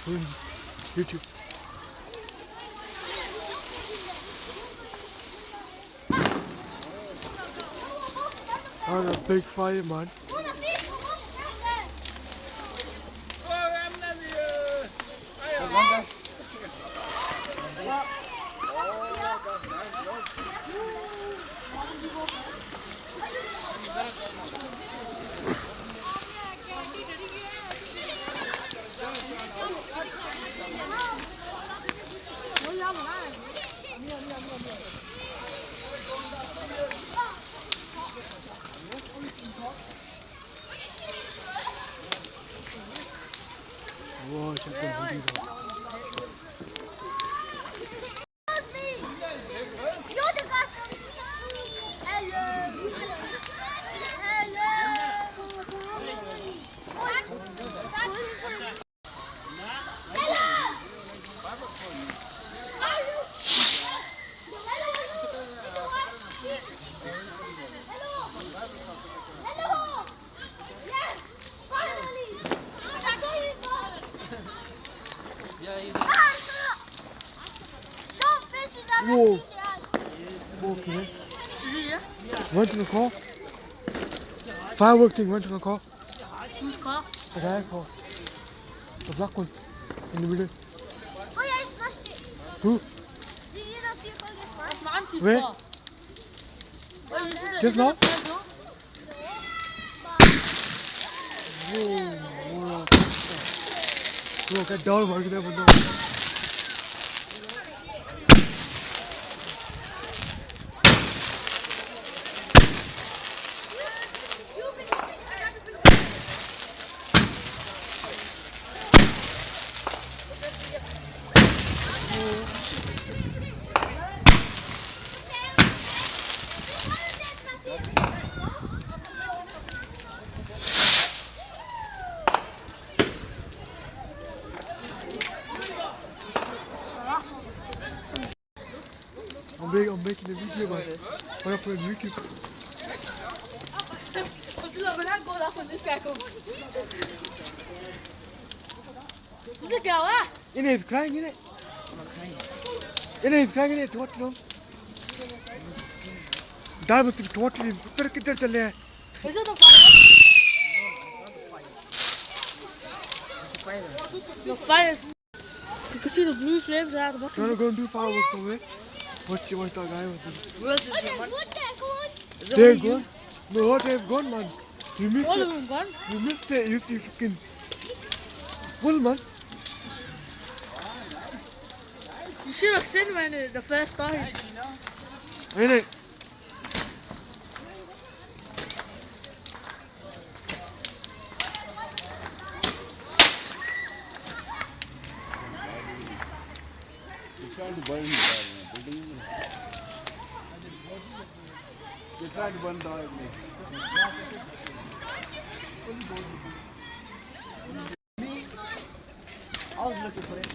on YouTube. On a big fire, man. Wow, it's a good video. Whoa. Okay. Went to the car. Firework thing went to the car. Whose car? The guy car. The black one. In the middle. Oh yeah, I smashed it. Who? Did you not see a car get smashed? That's my auntie's Where? car. Oh, you see that? Just now? No. Whoa. Bro, get down, man. You never know. I'm making a video about this. What up on YouTube? Ini is crying, innit? Ini is crying, innit? What no? Dad must be totally. Where किधर चले हैं? Is it the fire? The fire. You can see the blue flames out of the You wanna go and do fireworks somewhere? Watch that guy with this. Who else is there, man? What the? Go on. They're gone. No, what they've gone, man. You missed all it. of them gone. You missed it. You see fucking full, man. You should have seen when the first started. Ain't it? Trying to burn the building. They tried to burn the oil. I was looking for it.